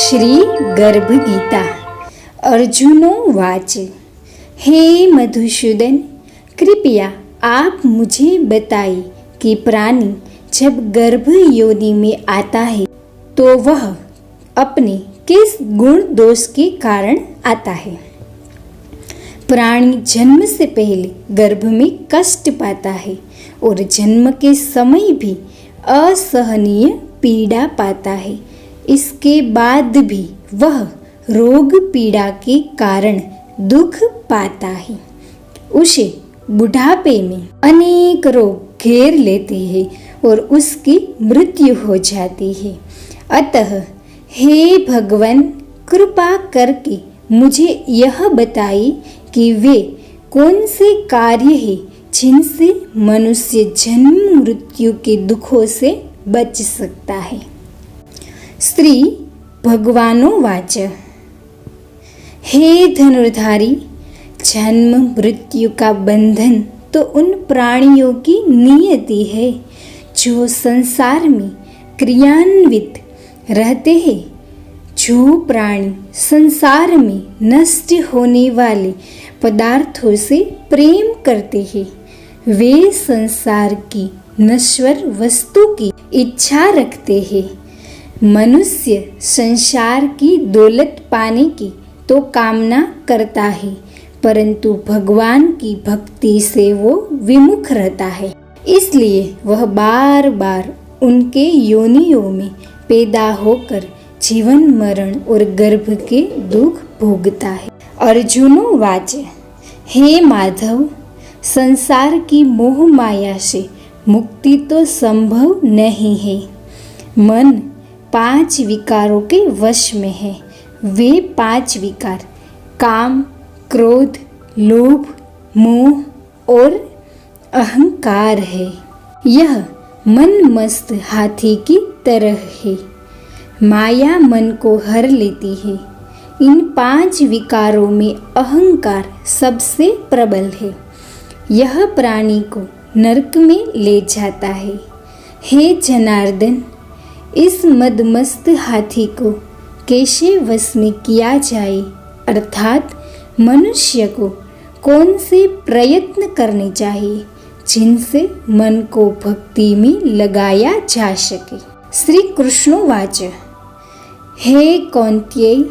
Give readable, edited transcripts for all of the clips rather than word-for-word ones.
श्री गर्भ गीता। अर्जुनो वाच। हे मधुसूदन, कृपया आप मुझे बताइए कि प्राणी जब गर्भ योनि में आता है तो वह अपने किस गुण दोष के कारण आता है। प्राणी जन्म से पहले गर्भ में कष्ट पाता है और जन्म के समय भी असहनीय पीड़ा पाता है। इसके बाद भी वह रोग पीड़ा के कारण दुख पाता है। उसे बुढ़ापे में अनेक रोग घेर लेते हैं और उसकी मृत्यु हो जाती है। अतः हे भगवान, कृपा करके मुझे यह बताइए कि वे कौन से कार्य हैं जिनसे मनुष्य जन्म मृत्यु के दुखों से बच सकता है। श्री भगवानो वाच। हे धनुर्धारी, जन्म मृत्यु का बंधन तो उन प्राणियों की नियति है जो संसार में क्रियान्वित रहते हैं। जो प्राणी संसार में नष्ट होने वाले पदार्थों से प्रेम करते हैं, वे संसार की नश्वर वस्तु की इच्छा रखते हैं। मनुष्य संसार की दौलत पाने की तो कामना करता है, परंतु भगवान की भक्ति से वो विमुख रहता है। इसलिए वह बार बार उनके योनियों में पैदा होकर जीवन मरण और गर्भ के दुख भोगता है। अर्जुनो वाच। हे माधव, संसार की मोह माया से मुक्ति तो संभव नहीं है। मन 5 विकारों के वश में है। वे 5 विकार काम, क्रोध, लोभ, मोह और अहंकार है। यह मन मस्त हाथी की तरह है। माया मन को हर लेती है। इन 5 विकारों में अहंकार सबसे प्रबल है। यह प्राणी को नरक में ले जाता है। हे जनार्दन, इस मदमस्त हाथी को कैसे वश में किया जाए, अर्थात मनुष्य को कौन से प्रयत्न करने चाहिए जिनसे मन को भक्ति में लगाया जा सके। श्री कृष्ण वाच। हे कौन्तेय,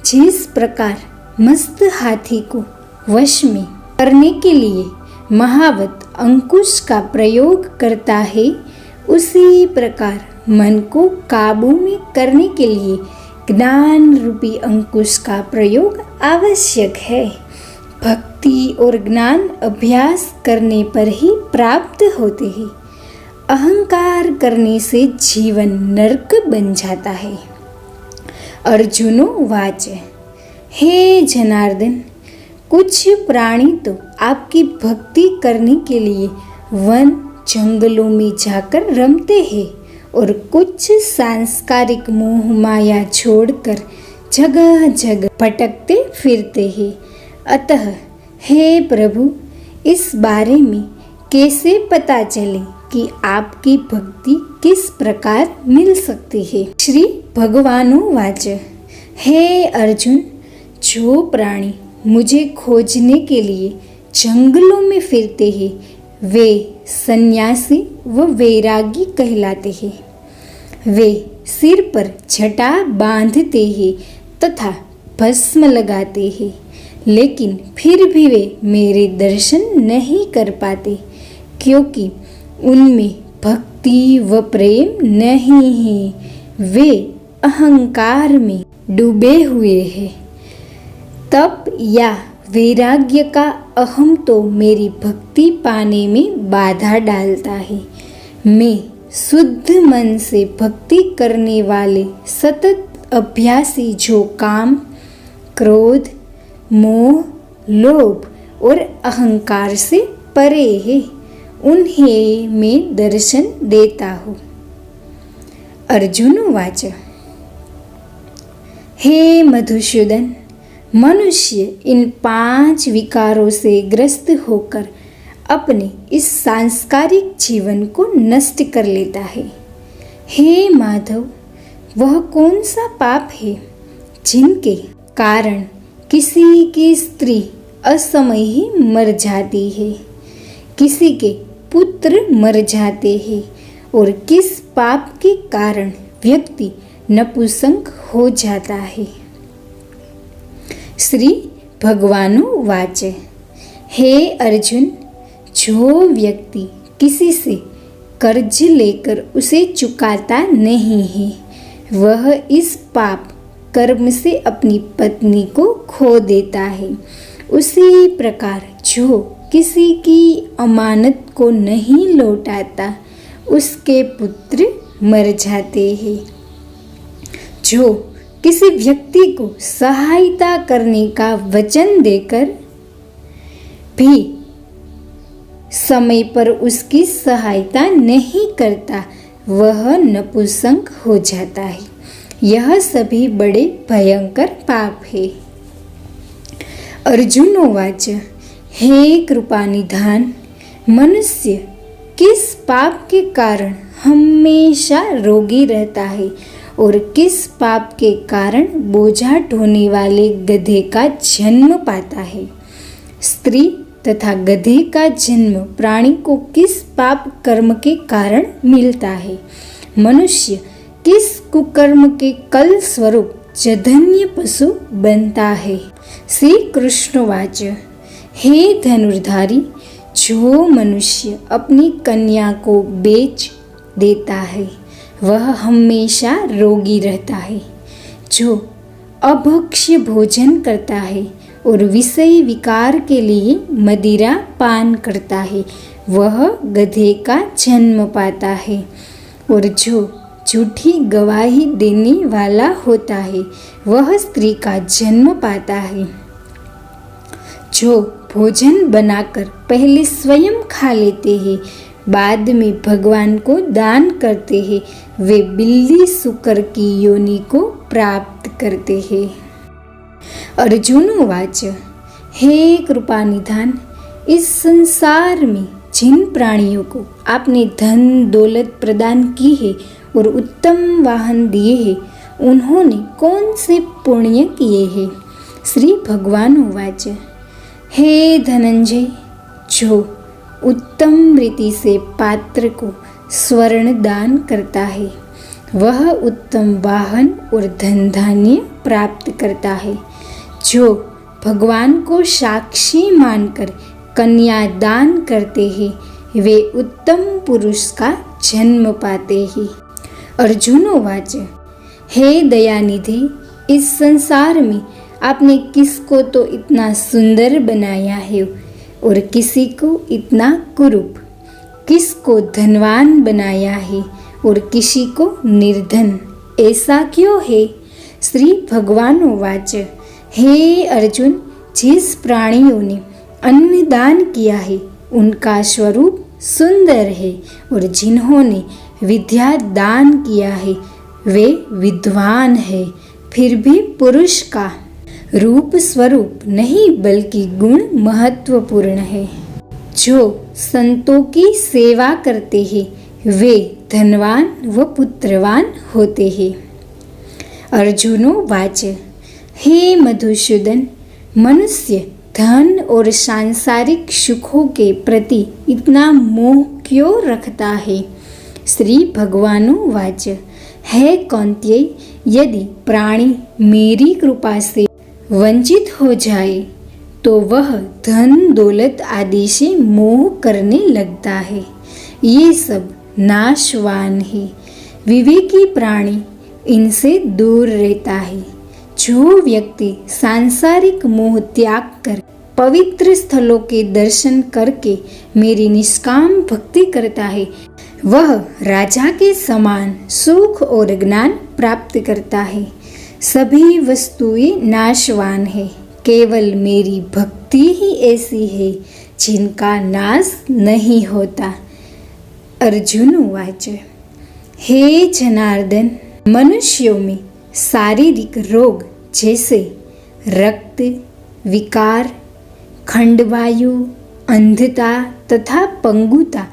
जिस प्रकार मस्त हाथी को वश में करने के लिए महावत अंकुश का प्रयोग करता है, उसी प्रकार मन को काबू में करने के लिए ज्ञान रूपी अंकुश का प्रयोग आवश्यक है। भक्ति और ज्ञान अभ्यास करने पर ही प्राप्त होते हैं। अहंकार करने से जीवन नरक बन जाता है। अर्जुनो वाच। हे जनार्दन, कुछ प्राणी तो आपकी भक्ति करने के लिए वन जंगलों में जाकर रमते हैं और कुछ सांस्कारिक मोह माया छोड़कर जगह जगह भटकते फिरते हैं। अतः हे प्रभु, इस बारे में कैसे पता चले कि आपकी भक्ति किस प्रकार मिल सकती है। श्री भगवानो वाच। हे अर्जुन, जो प्राणी मुझे खोजने के लिए जंगलों में फिरते हैं, वे सन्यासी व वैरागी कहलाते हैं। वे सिर पर छटा बांधते हैं तथा भस्म लगाते हैं, लेकिन फिर भी वे मेरे दर्शन नहीं कर पाते, क्योंकि उनमें भक्ति व प्रेम नहीं है। वे अहंकार में डूबे हुए हैं। तप या वैराग्य का अहम तो मेरी भक्ति पाने में बाधा डालता है। मैं शुद्ध मन से भक्ति करने वाले सतत अभ्यासी जो काम, क्रोध, मोह, लोभ और अहंकार से परे है, उन्हें मैं दर्शन देता हूँ। अर्जुन वाच। हे मधुसूदन, मनुष्य इन 5 विकारों से ग्रस्त होकर अपने इस सांसारिक जीवन को नष्ट कर लेता है। हे माधव, वह कौन सा पाप है जिनके कारण किसी की स्त्री असमय ही मर जाती है, किसी के पुत्र मर जाते हैं, और किस पाप के कारण व्यक्ति नपुंसक हो जाता है। श्री भगवानुवाच हे अर्जुन, जो व्यक्ति किसी से कर्ज लेकर उसे चुकाता नहीं है, वह इस पाप कर्म से अपनी पत्नी को खो देता है। उसी प्रकार जो किसी की अमानत को नहीं लौटाता, उसके पुत्र मर जाते हैं। जो किसी व्यक्ति को सहायता करने का वचन देकर भी समय पर उसकी सहायता नहीं करता, वह नपुंसक हो जाता है। यह सभी बड़े भयंकर पाप है। अर्जुनोवाच हे कृपानिधान, मनुष्य किस पाप के कारण हमेशा रोगी रहता है और किस पाप के कारण बोझा ढोने वाले गधे का जन्म पाता है। स्त्री तथा गधे का जन्म प्राणी को किस पाप कर्म के कारण मिलता है। मनुष्य किस कुकर्म के कल स्वरूप जधन्य पशु बनता है। श्री कृष्णवाच हे धनुर्धारी, जो मनुष्य अपनी कन्या को बेच देता है, वह हमेशा रोगी रहता है। जो अभक्ष्य भोजन करता है और विषय विकार के लिए मदिरा पान करता है, वह गधे का जन्म पाता है। और जो झूठी गवाही देने वाला होता है, वह स्त्री का जन्म पाता है। जो भोजन बनाकर पहले स्वयं खा लेते हैं, बाद में भगवान को दान करते हैं, वे बिल्ली सुकर की योनि को प्राप्त करते हैं। अर्जुनोवाच हे कृपानिधान, इस संसार में जिन प्राणियों को आपने धन दौलत प्रदान की है और उत्तम वाहन दिए हैं, उन्होंने कौन से पुण्य किए हैं। श्री भगवानुवाच हे धनंजय, जो उत्तम रीति से पात्र को स्वर्ण दान करता है, वह उत्तम वाहन और धन धान्य प्राप्त करता है। जो भगवान को साक्षी मानकर कन्या दान करते हैं, वे उत्तम पुरुष का जन्म पाते हैं। अर्जुनोवाच हे दयानिधि, इस संसार में आपने किसको तो इतना सुंदर बनाया है और किसी को इतना कुरूप, किसको धनवान बनाया है और किसी को निर्धन, ऐसा क्यों है। श्री भगवानुवाच हे अर्जुन, जिस प्राणियों ने अन्न दान किया है, उनका स्वरूप सुंदर है, और जिन्होंने विद्या दान किया है, वे विद्वान है। फिर भी पुरुष का रूप स्वरूप नहीं, बल्कि गुण महत्वपूर्ण है। जो संतों की सेवा करते हैं, वे धनवान व पुत्रवान होते हैं। अर्जुनोवाच हे मधुसूदन, मनुष्य धन और सांसारिक सुखों के प्रति इतना मोह क्यों रखता है। श्री भगवानुवाच हे कौन्तेय, यदि प्राणी मेरी कृपा से वंचित हो जाए, तो वह धन दौलत आदि से मोह करने लगता है। ये सब नाशवान है। विवेकी प्राणी इनसे दूर रहता है। जो व्यक्ति सांसारिक मोह त्याग कर पवित्र स्थलों के दर्शन करके मेरी निष्काम भक्ति करता है, वह राजा के समान सुख और ज्ञान प्राप्त करता है। सभी वस्तुएं नाशवान है, केवल मेरी भक्ति ही ऐसी है जिनका नाश नहीं होता। अर्जुनोवाच हे जनार्दन, मनुष्यों में शारीरिक रोग जैसे रक्त विकार, खंडवायु, अंधता तथा पंगुता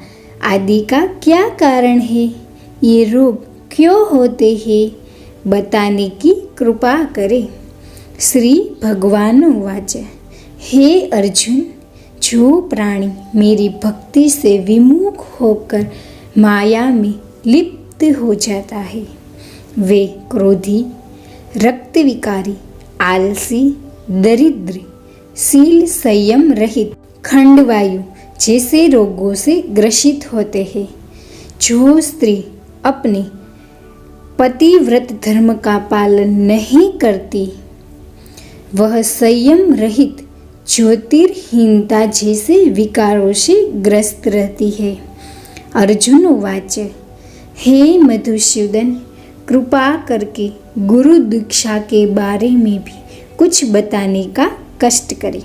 आदि का क्या कारण है। ये रोग क्यों होते हैं। बताने की कृपा करे। श्री भगवान उवाच हे अर्जुन, जो प्राणी मेरी भक्ति से विमुख होकर माया में लिप्त हो जाता है, वे क्रोधी, रक्तविकारी, आलसी, दरिद्र, शील संयम रहित, खंडवायु जैसे रोगों से ग्रसित होते हैं। जो स्त्री अपने पतिव्रत धर्म का पालन नहीं करती, वह संयम रहित ज्योतिर्हीनता जैसे विकारों से ग्रस्त रहती है। अर्जुन उवाच हे मधुसूदन, कृपा करके गुरु दीक्षा के बारे में भी कुछ बताने का कष्ट करें।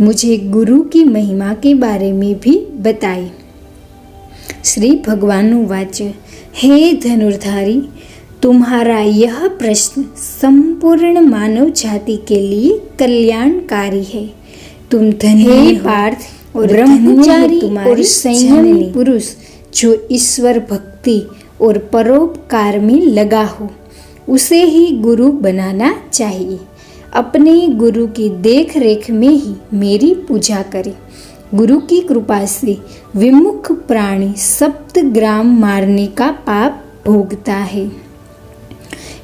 मुझे गुरु की महिमा के बारे में भी बताए। श्री भगवान उवाच हे धनुर्धारी, तुम्हारा यह प्रश्न संपूर्ण मानव जाति के लिए कल्याणकारी है। तुम धन्य पार्थ और ब्रह्मचारी और संयमी पुरुष जो ईश्वर भक्ति और परोपकार में लगा हो, उसे ही गुरु बनाना चाहिए। अपने गुरु की देख रेख में ही मेरी पूजा करें। गुरु की कृपा से विमुख प्राणी 7 ग्राम मारने का पाप भोगता है।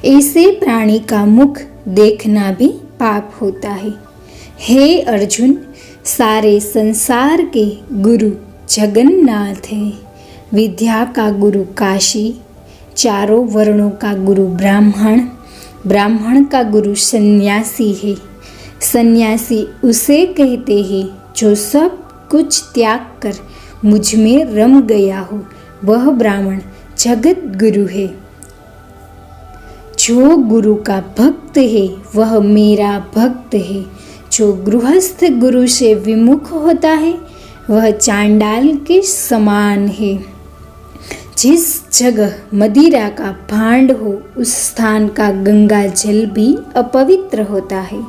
ऐसे प्राणी का मुख देखना भी पाप होता है। हे अर्जुन, सारे संसार के गुरु जगन्नाथ है। विद्या का गुरु काशी, चारों वर्णों का गुरु ब्राह्मण, ब्राह्मण का गुरु सन्यासी है। सन्यासी उसे कहते हैं जो सब कुछ त्याग कर मुझ में रम गया हो, वह ब्राह्मण जगत गुरु है। जो गुरु का भक्त है वह मेरा भक्त है। जो गृहस्थ गुरु से विमुख होता है वह चांडाल के समान है। जिस जगह मदिरा का भांड हो, उस स्थान का गंगा जल भी अपवित्र होता है।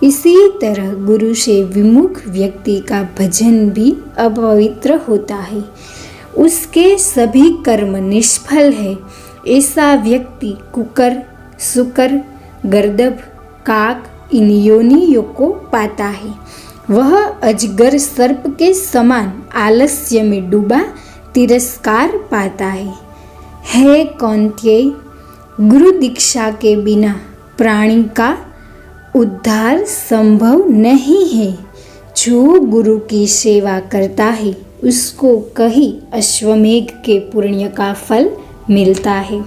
इसी तरह गुरु से विमुख व्यक्ति का भजन भी अपवित्र होता है। उसके सभी कर्म निष्फल है। ऐसा व्यक्ति कुकर, सुकर, गर्दभ, काक इन योनियों को पाता है। वह अजगर सर्प के समान आलस्य में डूबा तिरस्कार पाता है। हे कौन्तेय, गुरु दीक्षा के बिना प्राणी का उद्धार संभव नहीं है। जो गुरु की सेवा करता है उसको कहीं अश्वमेघ के पुण्य का फल मिलता है।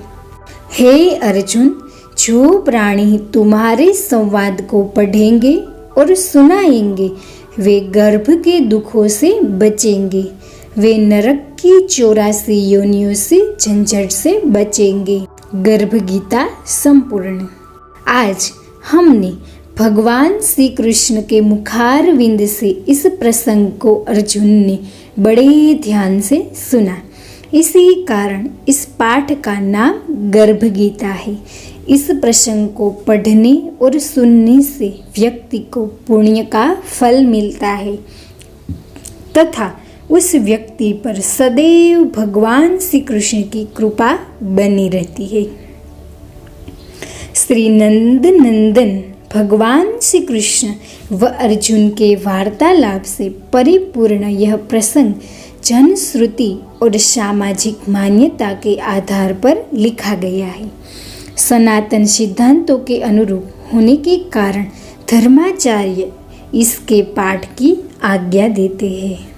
हे अर्जुन, जो प्राणी तुम्हारे संवाद को पढ़ेंगे और सुनाएंगे, वे गर्भ के दुखों से बचेंगे। वे नरक की 84 योनियों से झंझट से बचेंगे। गर्भ गीता संपूर्ण। आज हमने भगवान श्री कृष्ण के मुखारविंद से इस प्रसंग को अर्जुन ने बड़े ध्यान से सुना। इसी कारण इस पाठ का नाम गर्भ गीता है। इस प्रसंग को पढ़ने और सुनने से व्यक्ति को पुण्य का फल मिलता है तथा उस व्यक्ति पर सदैव भगवान श्री कृष्ण की कृपा बनी रहती है। श्री नंद नंदन भगवान श्री कृष्ण व अर्जुन के वार्तालाप से परिपूर्ण यह प्रसंग जनश्रुति और सामाजिक मान्यता के आधार पर लिखा गया है। सनातन सिद्धांतों के अनुरूप होने के कारण धर्माचार्य इसके पाठ की आज्ञा देते हैं।